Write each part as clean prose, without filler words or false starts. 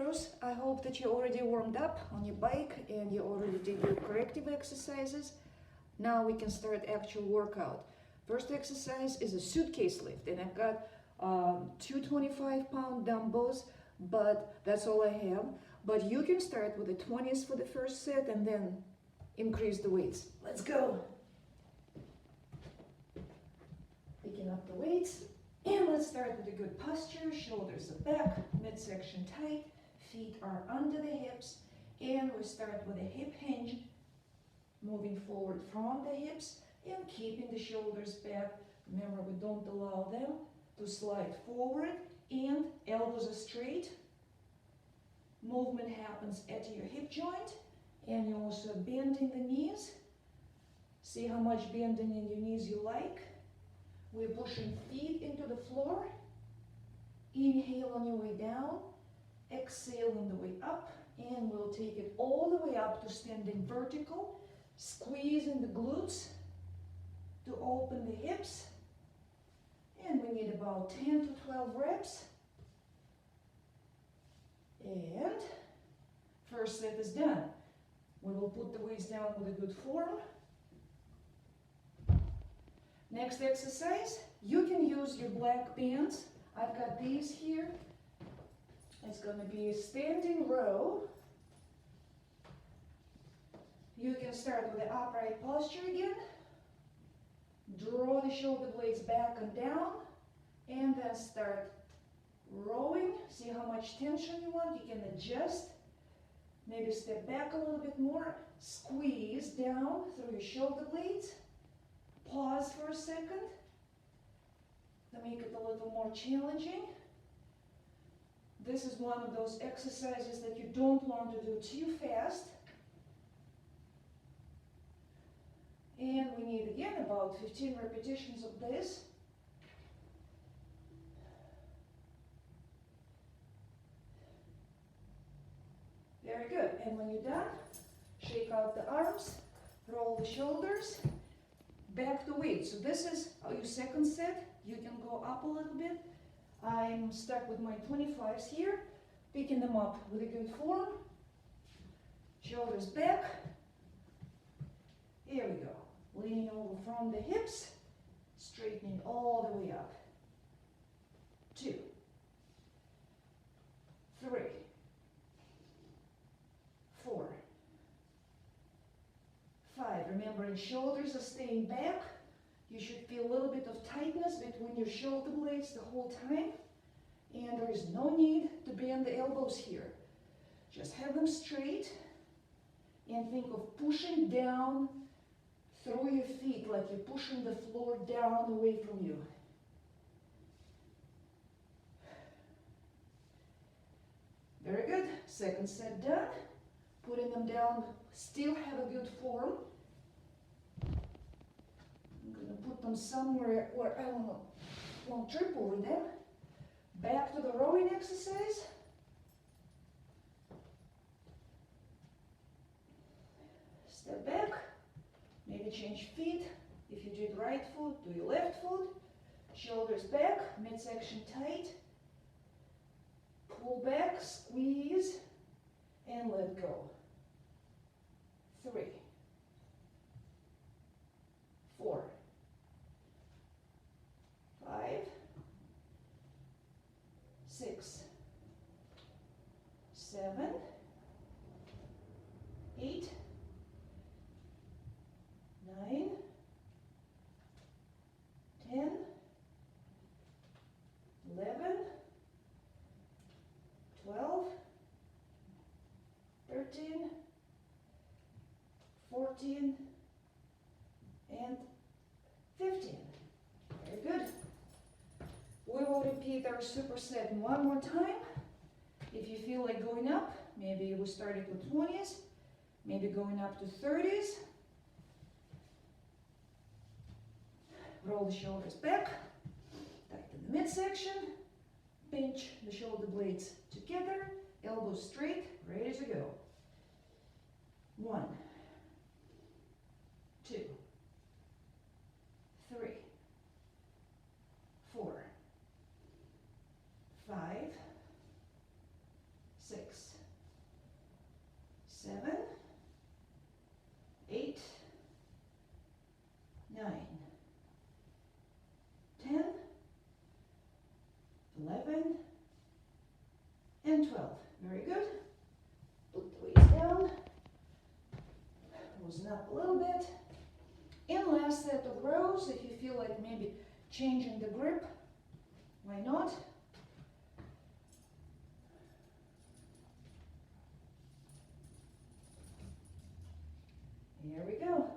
Heroes. I hope that you already warmed up on your bike and you already did your corrective exercises. Now we can start actual workout. First exercise is a suitcase lift, and I've got two 25-pound dumbbells, but that's all I have. But you can start with the 20s for the first set and then increase the weights. Let's go. Picking up the weights. And let's start with a good posture. Shoulders are back, midsection tight, feet are under the hips. And we start with a hip hinge, moving forward from the hips and keeping the shoulders back. Remember, we don't allow them to slide forward, and elbows are straight. Movement happens at your hip joint, and you're also bending the knees. See how much bending in your knees you like. We're pushing feet into the floor. Inhale on your way down, exhale on the way up, and we'll take it all the way up to standing vertical, squeezing the glutes to open the hips. And we need about 10 to 12 reps. And first set is done. We will put the weights down with a good form. Next exercise, you can use your black bands. I've got these here. It's going to be a standing row. You can start with the upright posture again. Draw the shoulder blades back and down, and then start rowing. See how much tension you want. You can adjust. Maybe step back a little bit more. Squeeze down through your shoulder blades. Pause for a second to make it a little more challenging. This is one of those exercises that you don't want to do too fast. And we need again about 15 repetitions of this. Very good. And when you're done, shake out the arms, roll the shoulders, back to weight. So this is your second set. You can go up a little bit. I'm stuck with my 25s here, picking them up with a good form. Shoulders back. Here we go. Leaning over from the hips, straightening all the way up. 2, 3, 4, 5. Remembering shoulders are staying back. You should feel a little bit of tightness between your shoulder blades the whole time. And there is no need to bend the elbows here. Just have them straight and think of pushing down through your feet like you're pushing the floor down away from you. Very good. Second set done. Putting them down, still have a good form. I'm going to put them somewhere where I won't trip over them. Back to the rowing exercise. Step back. Maybe change feet. If you did right foot, do your left foot. Shoulders back, midsection tight. Pull back, squeeze, and let go. 3, 4, 5, 6, 7, 8, 9, 10, 11, 12, 13, 14, and 15. Very good. We will repeat our superset one more time. If you feel like going up, maybe we started with 20s, maybe going up to 30s. Roll the shoulders back, tighten the midsection, pinch the shoulder blades together, elbows straight, ready to go. 1, 2, 3, 4, 5, 6, and 12. Very good. Put the weights down. Loosen up a little bit. And last set of rows, if you feel like maybe changing the grip, why not? Here we go.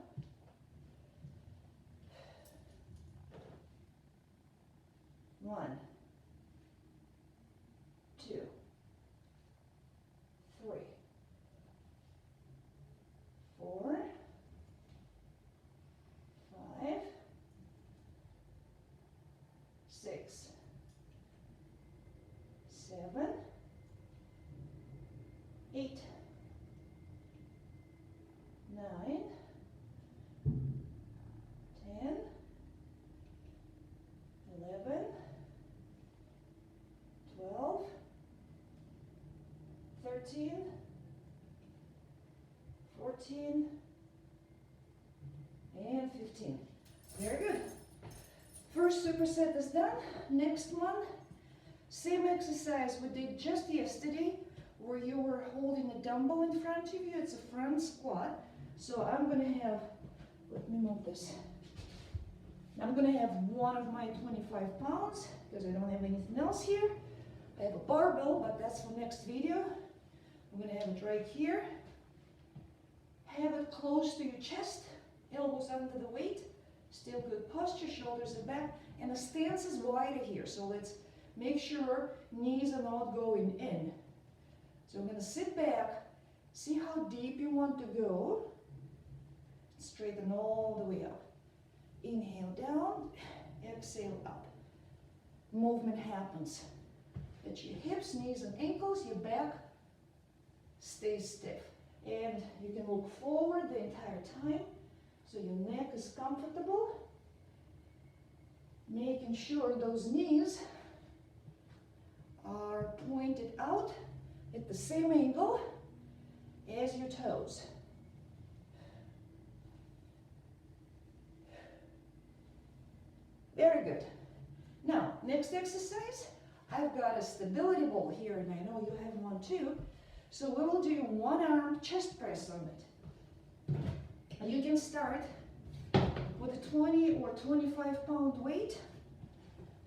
One, two, three, four, five, six, seven, 8, 9, 10, 11, 12, 13, 14, and 15. Very good. First superset is done. Next one, same exercise we did just yesterday, where you were holding a dumbbell in front of you. It's a front squat. So I'm going to have, let me move this. I'm going to have one of my 25 pounds, because I don't have anything else here. I have a barbell, but that's for next video. I'm going to have it right here. Have it close to your chest, elbows under the weight. Still good posture, shoulders are back, and the stance is wider here. So let's make sure knees are not going in. So I'm going to sit back, see how deep you want to go. Straighten all the way up. Inhale down, exhale up. Movement happens. At your hips, knees, and ankles, your back stays stiff. And you can look forward the entire time, so your neck is comfortable. Making sure those knees are pointed out at the same angle as your toes. Very good. Now, next exercise, I've got a stability ball here, and I know you have one too. So we will do one arm chest press on it. You can start with a 20 or 25 pound weight.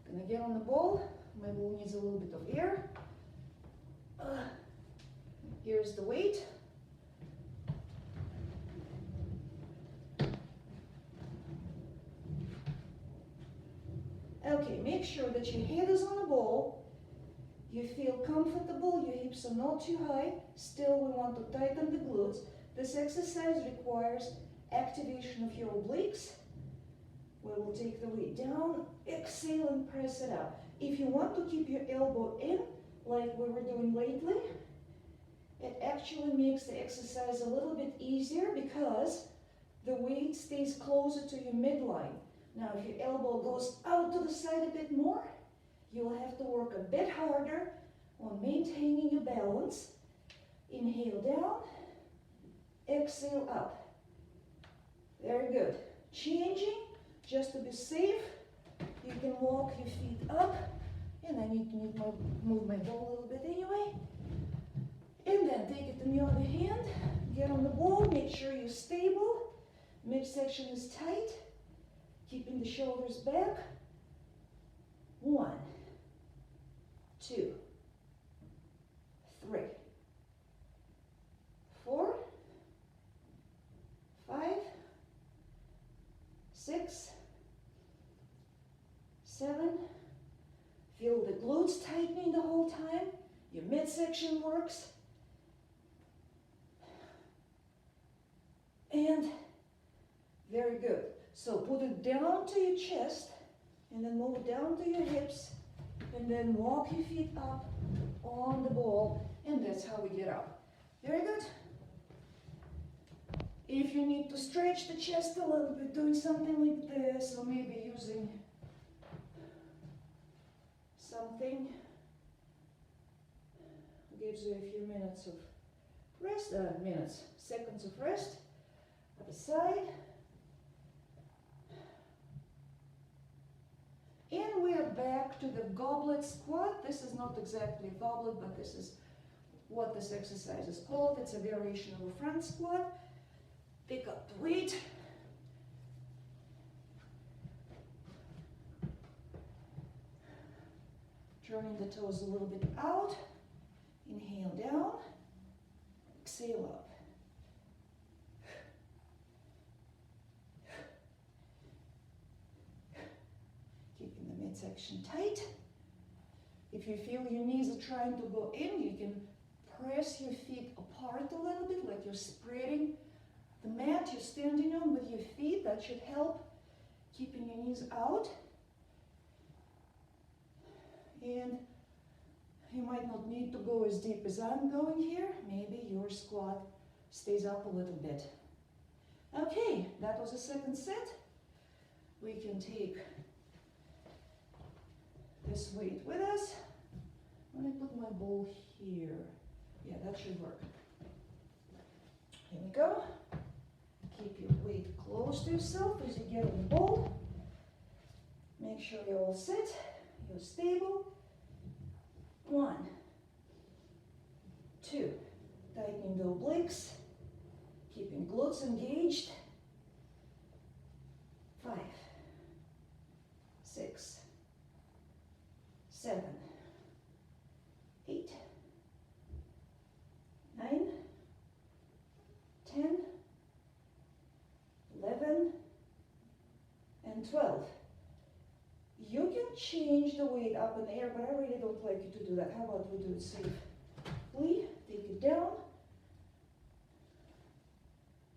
Gonna get on the ball. My ball needs a little bit of air. Here's the weight. Okay, make sure that your head is on the ball. You feel comfortable, your hips are not too high. Still, we want to tighten the glutes. This exercise requires activation of your obliques. We will take the weight down, exhale and press it up. If you want to keep your elbow in, like we were doing lately, it actually makes the exercise a little bit easier because the weight stays closer to your midline. Now, if your elbow goes out to the side a bit more, you'll have to work a bit harder on maintaining your balance. Inhale down, exhale up. Very good. Changing, just to be safe, you can walk your feet up, and I need to move my ball a little bit anyway. And then take it in the other hand, get on the ball, make sure you're stable, midsection is tight, keeping the shoulders back. 1, 2, 3, 4, 5, 6, 7. Feel the glutes tightening the whole time. Your midsection works. And very good. So put it down to your chest, and then move down to your hips, and then walk your feet up on the ball, and that's how we get up. Very good. If you need to stretch the chest a little bit, doing something like this, or maybe using something, gives you a few minutes of rest, seconds of rest. Other side. And we are back to the goblet squat. This is not exactly a goblet, but this is what this exercise is called. It's a variation of a front squat. Pick up the weight. Turning the toes a little bit out. Inhale down. Exhale up. Keeping the midsection tight. If you feel your knees are trying to go in, you can press your feet apart a little bit, like you're spreading the mat you're standing on with your feet. That should help keeping your knees out. And you might not need to go as deep as I'm going here. Maybe your squat stays up a little bit. Okay, that was the second set. We can take this weight with us. Let me put my bowl here. Yeah, that should work. Here we go. Keep your weight close to yourself as you get on the bowl. Make sure you're all set, you're stable. 1, 2, tightening the obliques, keeping glutes engaged. 5, 6, 7, 8, 9, 10, 11, and 12. You can change the weight up in the air, but I really don't like you to do that. How about we do it safely? Take it down,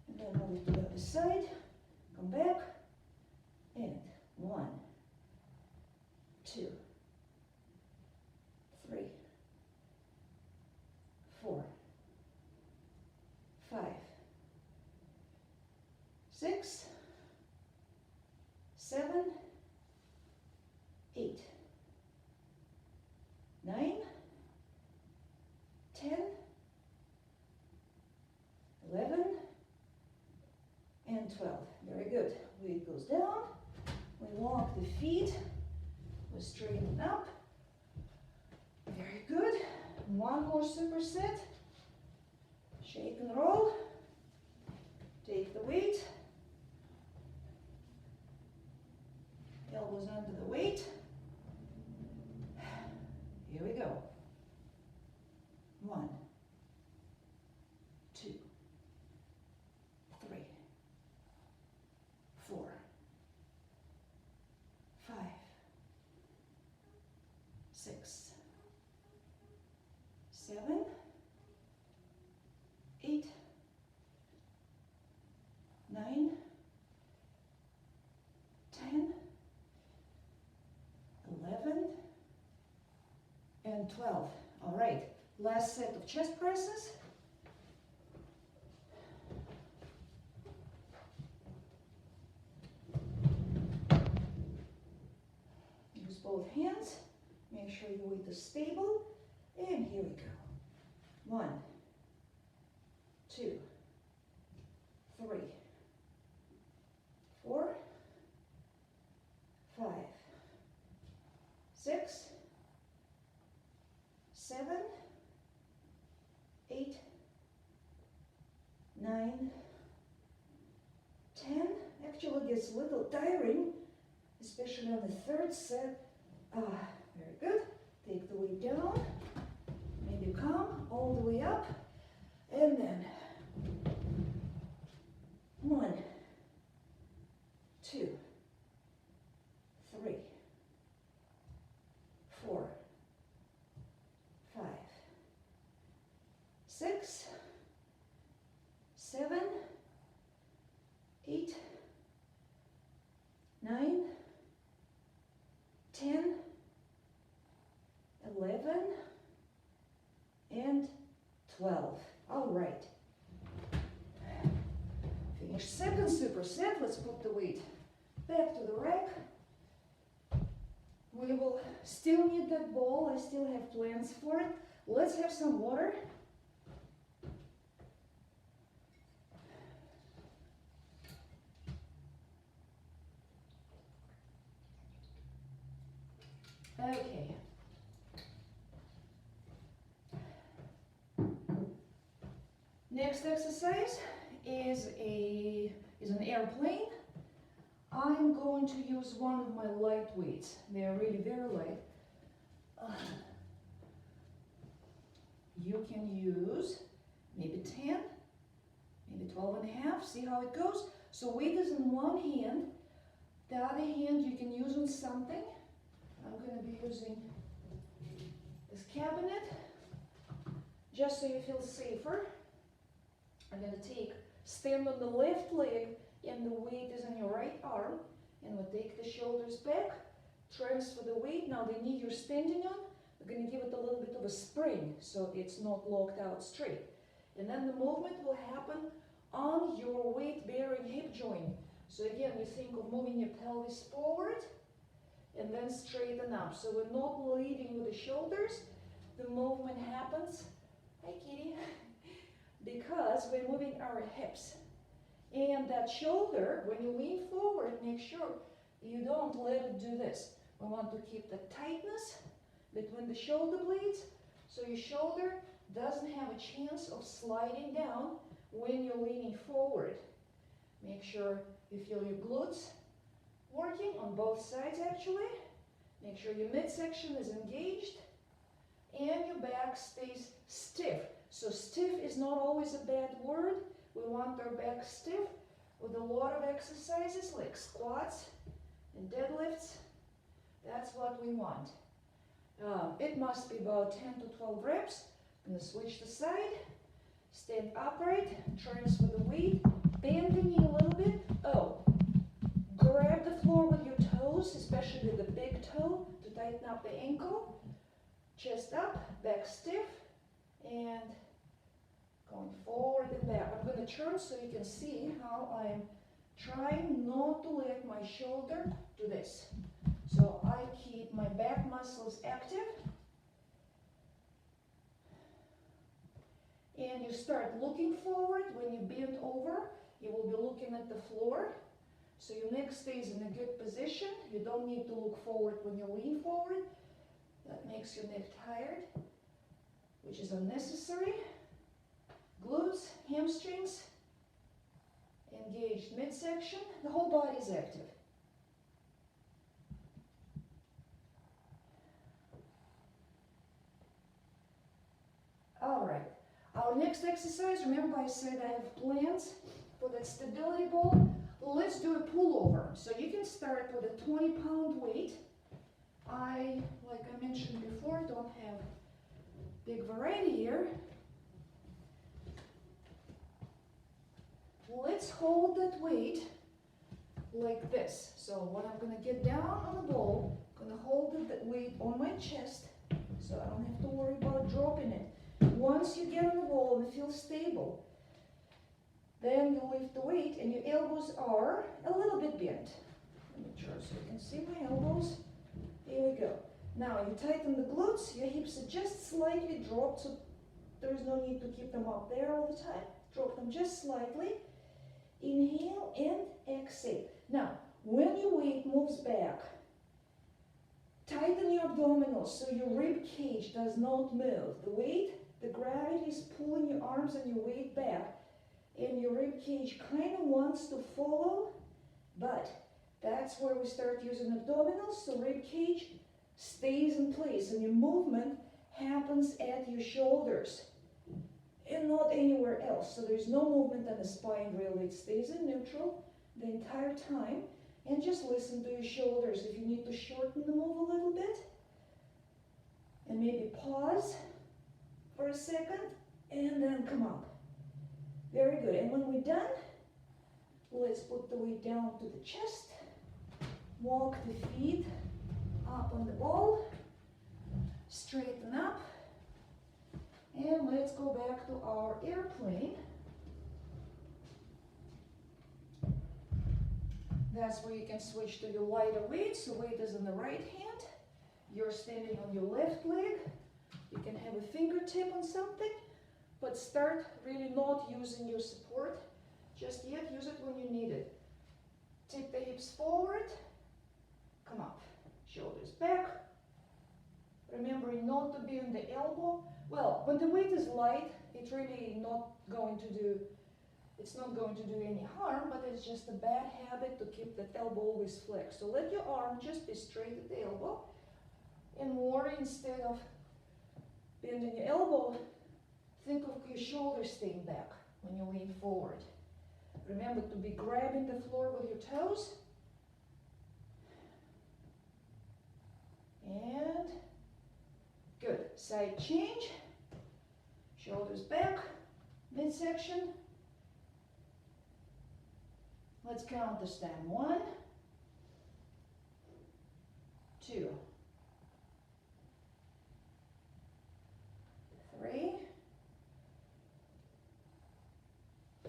and then move it to the other side. Come back, and 1, 2, 3, 4, 5, 6, 7, 8, 9, 10, 11, and 12. Very good. Weight goes down. We walk the feet. We straighten up. Very good. One more superset. Shake and roll. Take the weight. Elbows under the weight. Here we go. 1, 2, 3, 4, 5, 6, 7, 8, 9, 10, 11, and 12. All right, last set of chest presses. Use both hands. Make sure your weight is stable. And here we go. 1, 2, 3, 4, 5, 6, 7, 8, 9, 10. Actually, it gets a little tiring, especially on the third set. Very good. Take the weight down. Maybe come all the way up. And then 1, 2, 3, 4, 5, 6, 7, 8, 9, 10, 11, and 12. All right. Finish second superset. Let's put the weight back to the rack. We will still need that ball. I still have plans for it. Let's have some water. Okay. Next exercise is an airplane. I'm going to use one of my light weights. They are really very light. You can use maybe 10, maybe 12 and a half. See how it goes? So weight is in one hand. The other hand you can use on something. I'm going to be using this cabinet just so you feel safer. I'm going to stand on the left leg and the weight is on your right arm, and we'll take the shoulders back, transfer the weight. Now the knee you're standing on, we're going to give it a little bit of a spring so it's not locked out straight. And then the movement will happen on your weight-bearing hip joint. So again, you think of moving your pelvis forward and then straighten up. So we're not leading with the shoulders. The movement happens, hi kitty, because we're moving our hips. And that shoulder, when you lean forward, make sure you don't let it do this. We want to keep the tightness between the shoulder blades so your shoulder doesn't have a chance of sliding down when you're leaning forward. Make sure you feel your glutes working on both sides actually. Make sure your midsection is engaged and your back stays stiff. So stiff is not always a bad word. We want our back stiff with a lot of exercises like squats and deadlifts. That's what we want. It must be about 10 to 12 reps. I'm going to switch the side. Stand upright, transfer the weight, bend the knee a little bit. Oh, grab the floor with your toes, especially the big toe, to tighten up the ankle. Chest up, back stiff, and going forward and back. I'm going to turn so you can see how I'm trying not to let my shoulder do this. So I keep my back muscles active. And you start looking forward. When you bend over, you will be looking at the floor. So your neck stays in a good position. You don't need to look forward when you lean forward. That makes your neck tired, which is unnecessary. Glutes, hamstrings, engaged midsection. The whole body is active. All right. Our next exercise, remember I said I have plans for that stability ball. Let's do a pullover. So you can start with a 20-pound weight. Like I mentioned before, don't have big variety here. Let's hold that weight like this. So when I'm going to get down on the ball, I'm going to hold that weight on my chest so I don't have to worry about dropping it. Once you get on the ball and feel stable, then you lift the weight and your elbows are a little bit bent. Let me turn so you can see my elbows. Here we go. Now you tighten the glutes, your hips are just slightly dropped, so there's no need to keep them up there all the time. Drop them just slightly. Inhale and exhale. Now, when your weight moves back, tighten your abdominals so your rib cage does not move. The weight, the gravity is pulling your arms and your weight back, and your rib cage kind of wants to follow, but that's where we start using abdominals, so rib cage stays in place and your movement happens at your shoulders and not anywhere else. So there's no movement on the spine really. It stays in neutral the entire time. And just listen to your shoulders if you need to shorten the move a little bit. And maybe pause for a second and then come up. Very good. And when we're done, let's put the weight down to the chest. Walk the feet up on the ball. Straighten up. And let's go back to our airplane. That's where you can switch to your lighter weight. So weight is in the right hand. You're standing on your left leg. You can have a fingertip on something, but start really not using your support just yet. Use it when you need it. Tip the hips forward. Come up. Shoulders back. remembering not to bend the elbow. Well, when the weight is light, it's really not going to do, it's not going to do any harm, but it's just a bad habit to keep that elbow always flexed. So let your arm just be straight at the elbow, and more, instead of bending your elbow, think of your shoulders staying back when you lean forward. Remember to be grabbing the floor with your toes. And good. Side change. Shoulders back. Midsection. Let's count this time. 1, 2, 3,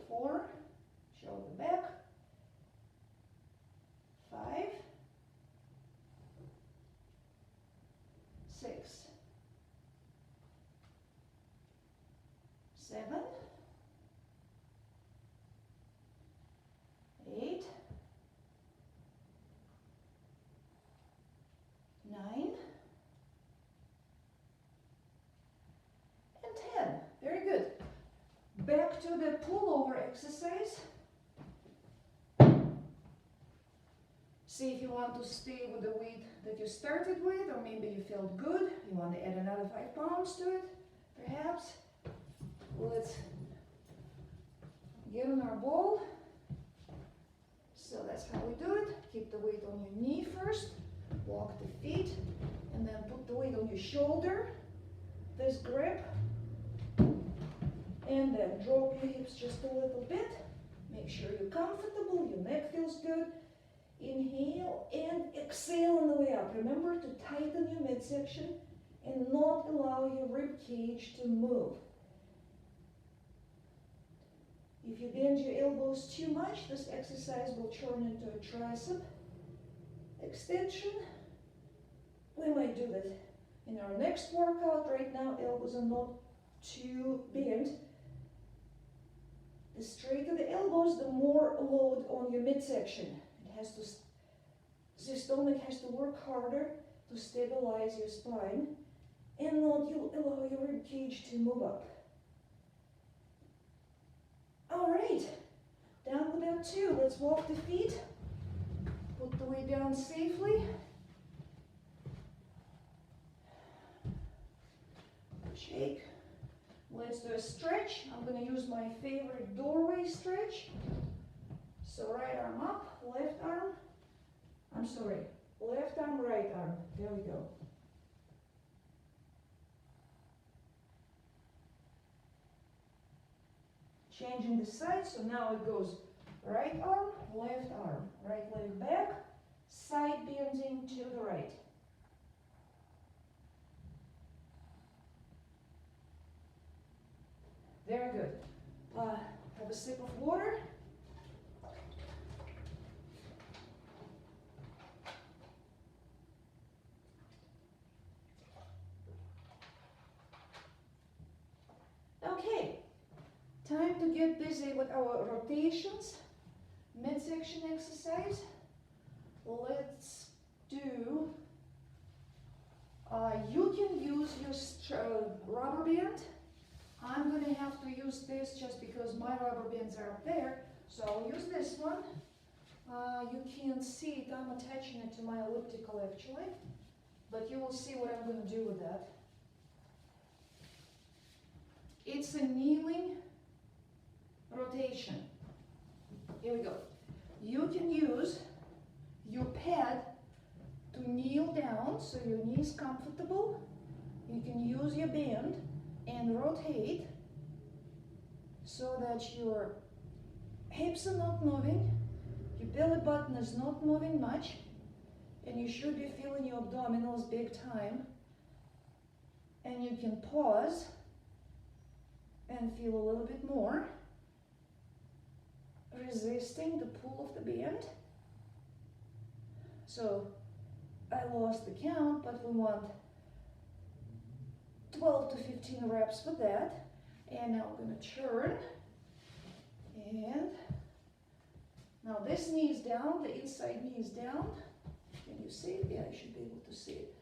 4, shoulder back, 5, 6, 7, 8, 9, and 10. Very good. Back to the pullover exercise. See if you want to stay with the weight that you started with, or maybe you felt good. You want to add another 5 pounds to it, perhaps. Let's get on our ball. So that's how we do it. Keep the weight on your knee first. Walk the feet, and then put the weight on your shoulder. This grip. And then drop your hips just a little bit. Make sure you're comfortable, your neck feels good. Inhale and exhale on the way up. Remember to tighten your midsection and not allow your rib cage to move. If you bend your elbows too much, this exercise will turn into a tricep extension. We might do that in our next workout. Right now, elbows are not too bent. The straighter the elbows, the more load on your midsection. It has to, the stomach has to work harder to stabilize your spine and not allow your rib cage to move up. All right, down with that too. Let's walk the feet. Put the weight down safely. Shake. Let's do a stretch. I'm going to use my favorite doorway stretch. So right arm up, left arm. Left arm, right arm. There we go. Changing the side, so now it goes right arm, right leg back, side bending to the right. Very good. Have a sip of water. Okay, time to get busy with our rotations, midsection exercise. Let's do, you can use your rubber band. I'm going to have to use this just because my rubber bands are up there, so I'll use this one. You can't see it, I'm attaching it to my elliptical actually, but you will see what I'm going to do with that. It's a kneeling rotation. Here we go. You can use your pad to kneel down so your knee is comfortable. You can use your band and rotate so that your hips are not moving, your belly button is not moving much, and you should be feeling your abdominals big time. And you can pause and feel a little bit more, resisting the pull of the band. So I lost the count, but we want 12 to 15 reps with that. And now I'm going to turn. And now this knee is down, the inside knee is down. Can you see it? Yeah, I should be able to see it.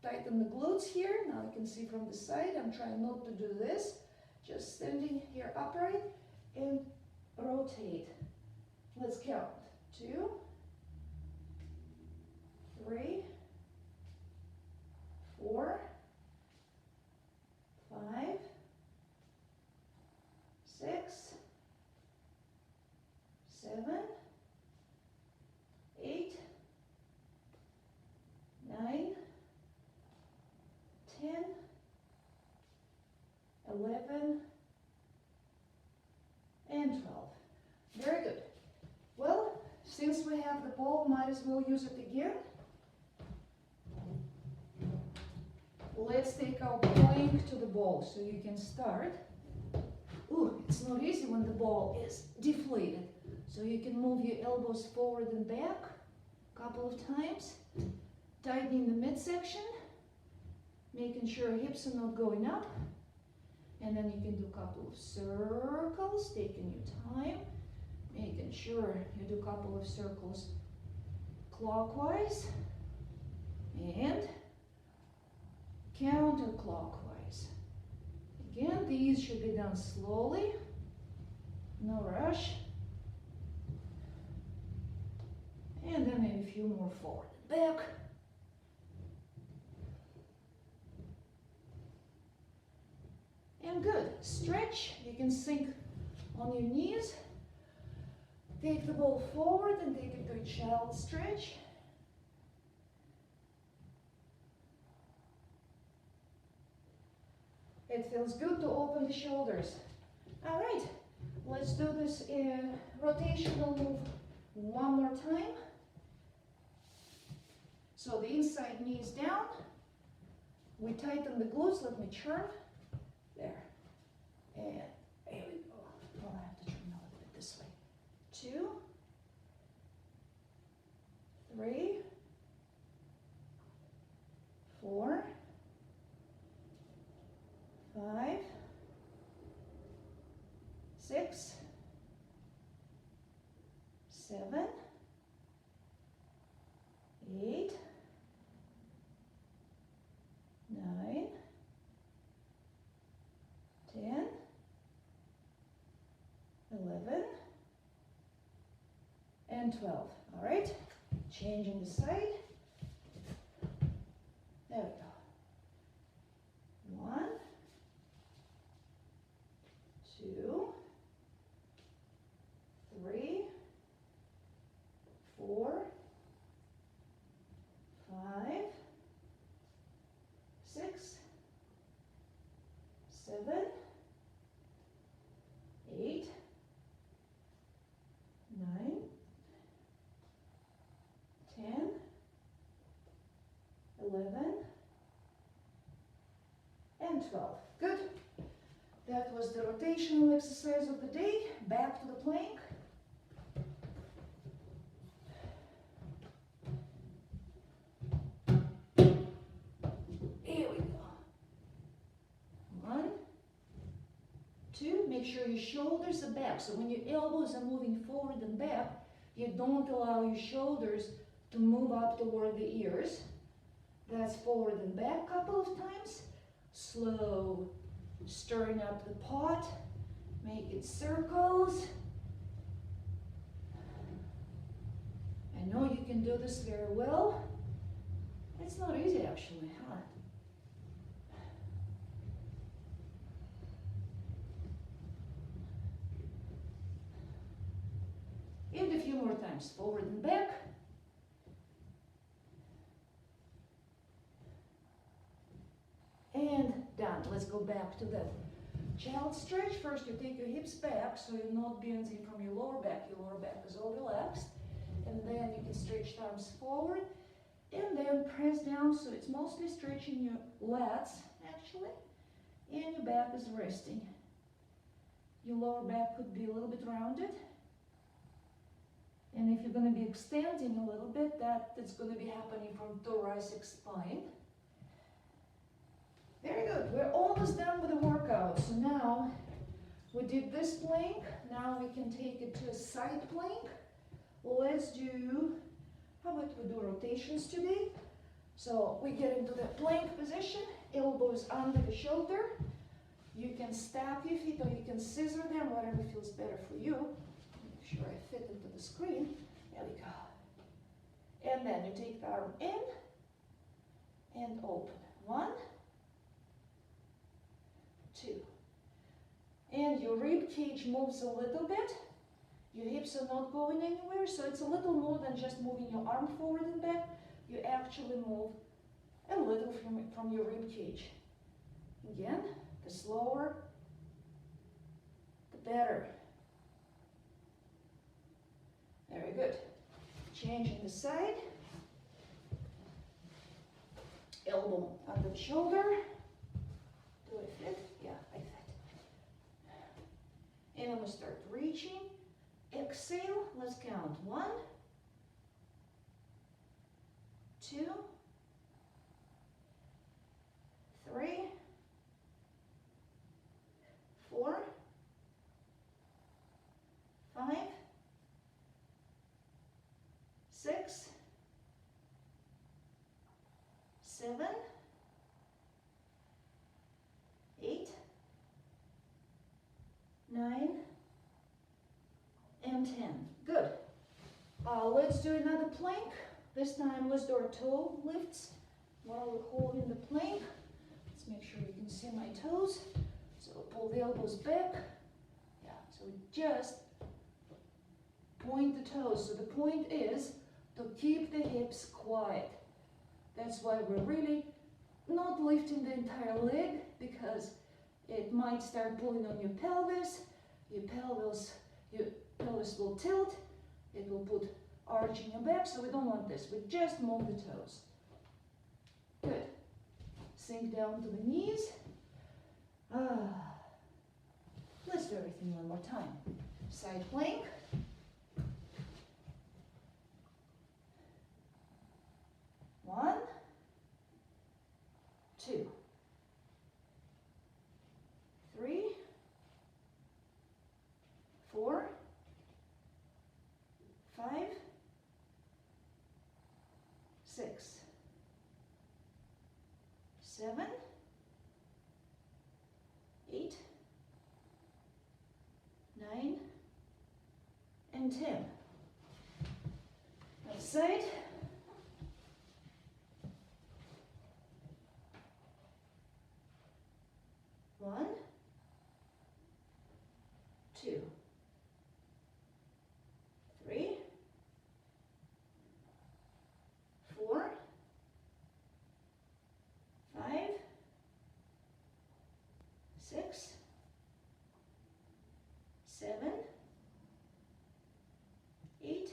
Tighten the glutes here. Now you can see from the side, I'm trying not to do this. Just standing here upright and rotate. Let's count. 2, 3, 4, 5, 6, 7, 8, 9, 10, 11, and 12. Very good. Well, since we have the ball, might as well use it again. Let's take our plank to the ball so you can start. Ooh, it's not easy when the ball is deflated. So you can move your elbows forward and back a couple of times. Tightening the midsection, making sure hips are not going up. And then you can do a couple of circles, taking your time, making sure you do a couple of circles clockwise and counterclockwise. Again, these should be done slowly, no rush. And then maybe a few more forward and back. And good. Stretch. You can sink on your knees. Take the ball forward and take it to a child stretch. It feels good to open the shoulders. All right, let's do this rotational move one more time. So the inside knee is down. We tighten the glutes. Let me turn. There. And here we go. Oh, I have to turn a little bit this way. 2, 3, 4, 5, 6, 7, 8, 9, 10, 11, and 12. All right, changing the side. There we go. 1, 2, 3, 4, 5, 6, 7, 8, 9, 10, 11, and 12. Good. That was the rotational exercise of the day. Back to the plank. Here we go. 1, 2. Make sure your shoulders are back. So when your elbows are moving forward and back, you don't allow your shoulders to move up toward the ears. That's forward and back a couple of times. Slow. Stirring up the pot, making circles. I know you can do this very well. It's not easy actually, huh? And a few more times, forward and back. And done. Let's go back to the child stretch. First, you take your hips back so you're not bending from your lower back. Your lower back is all relaxed. And then you can stretch the arms forward. And then press down so it's mostly stretching your lats, actually. And your back is resting. Your lower back could be a little bit rounded. And if you're going to be extending a little bit, that's going to be happening from thoracic spine. Very good. We're almost done with the workout. So now we did this plank. Now we can take it to a side plank. Let's do, how about we do rotations today? So we get into the plank position, elbows under the shoulder. You can stack your feet or you can scissor them, whatever feels better for you. Make sure I fit into the screen. There we go. And then you take the arm in and open. 1, 2. And your rib cage moves a little bit. Your hips are not going anywhere, so it's a little more than just moving your arm forward and back. You actually move a little from your rib cage. Again, the slower, the better. Very good. Changing the side. Elbow under the shoulder. Do I fit? Yeah, I fit. And I'm going to start reaching. Exhale. Let's count. 1, 2, 3, 4, 5, 6, 7, 8, 9, and 10. Good. Let's do another plank. This time let's do our toe lifts while we're holding the plank. Let's make sure you can see my toes. So pull the elbows back. Yeah, so we just point the toes. So the point is to keep the hips quiet. That's why we're really not lifting the entire leg, because it might start pulling on your pelvis. Your pelvis will tilt. It will put arch in your back, so we don't want this. We just move the toes. Good. Sink down to the knees. Let's do everything one more time. Side plank. 1, 2, 3, 4, 5, 6, 7, 8, 9, and 10. Other side. 1, 2, 3, 4, 5, 6, 7, 8,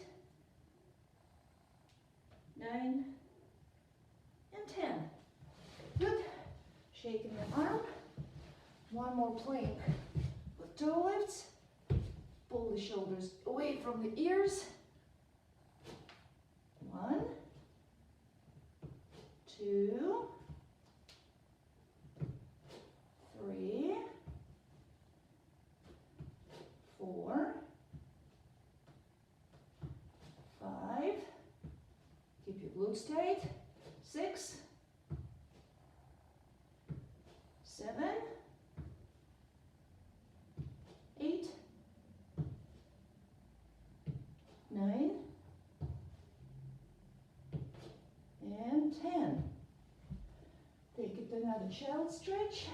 9, and 10. Good. Shaking the arm. One more plank with toe lifts. Pull the shoulders away from the ears. 1, 2, 3, 4, 5. Keep your glutes tight. 6, 7, 8, 9, and 10. Take it to another child stretch.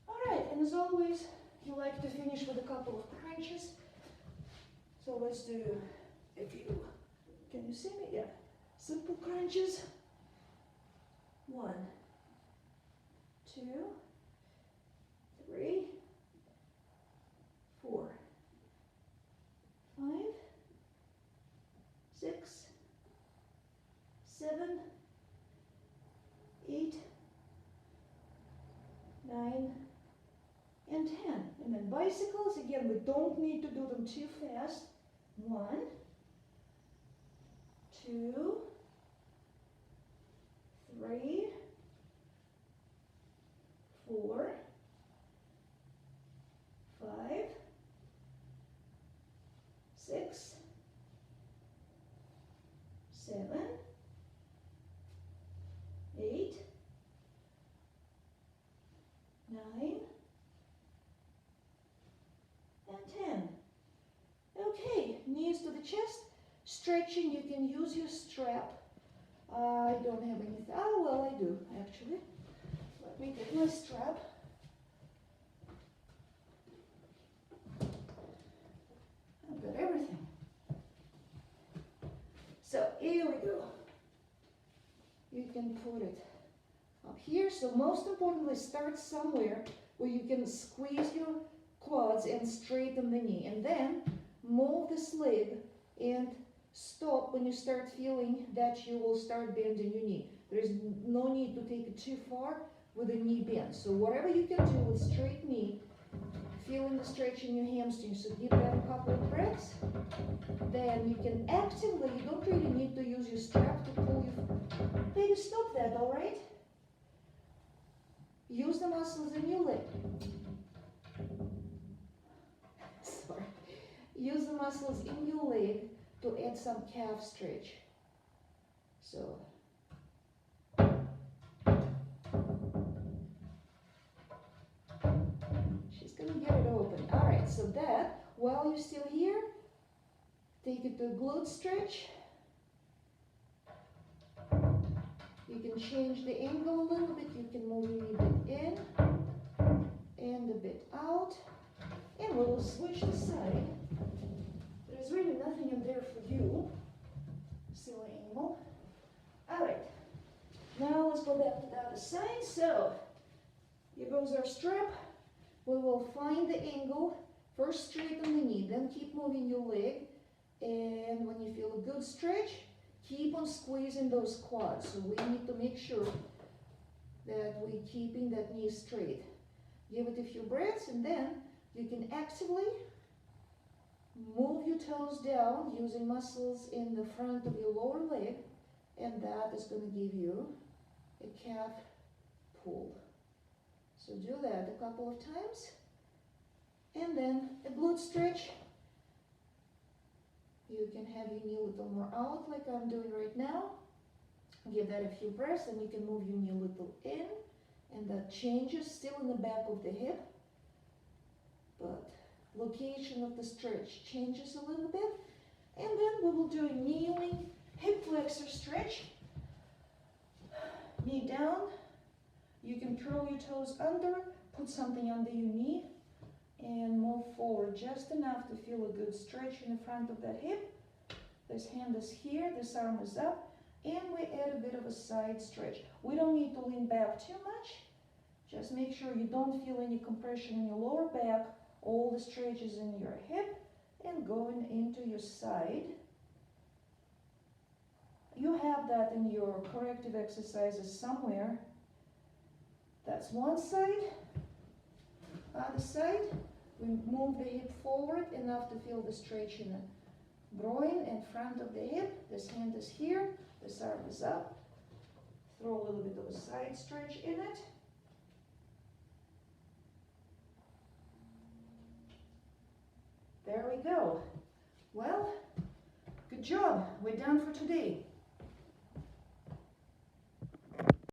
All right, and as always, you like to finish with a couple of crunches. So let's do a few. Can you see me? Yeah. Simple crunches. 1, 2, 3, 4, 5, 6, 7, 8, 9, and 10. And then bicycles, again, we don't need to do them too fast. 1, 2, 3, 4, 5, 6, stretching, you can use your strap. I don't have anything. Oh, well, I do, actually. Let me get my strap. I've got everything. So here we go. You can put it up here. So most importantly, start somewhere where you can squeeze your quads and straighten the knee. And then move this leg and stop when you start feeling that you will start bending your knee. There is no need to take it too far with the knee bend. So whatever you can do with straight knee, feeling the stretch in your hamstrings. So give that a couple of breaths. Then you can actively, you don't really need to use your strap to pull your, baby, stop that, all right? Use the muscles in your leg. Sorry. Use the muscles in your leg to add some calf stretch. So she's gonna get it open. All right, so that, while you're still here, take it to a glute stretch. You can change the angle a little bit. You can move your knee a bit in and a bit out. And we will switch the side. There's really nothing in there for you, silly animal. All right, now let's go back to the other side. So here goes our strap. We will find the angle. First straighten the knee, then keep moving your leg. And when you feel a good stretch, keep on squeezing those quads. So we need to make sure that we're keeping that knee straight. Give it a few breaths, and then you can actively move your toes down using muscles in the front of your lower leg, and that is going to give you a calf pull. So do that a couple of times. And then a glute stretch. You can have your knee a little more out like I'm doing right now. Give that a few breaths, and you can move your knee a little in, and that changes still in the back of the hip, but location of the stretch changes a little bit. And then we will do a kneeling hip flexor stretch. Knee down. You can curl your toes under, put something under your knee, and move forward just enough to feel a good stretch in the front of that hip. This hand is here, this arm is up, and we add a bit of a side stretch. We don't need to lean back too much. Just make sure you don't feel any compression in your lower back. All the stretch is in your hip and going into your side. You have that in your corrective exercises somewhere. That's one side. Other side, we move the hip forward enough to feel the stretch in the groin and front of the hip. This hand is here, this arm is up. Throw a little bit of a side stretch in it. There we go. Well, good job. We're done for today.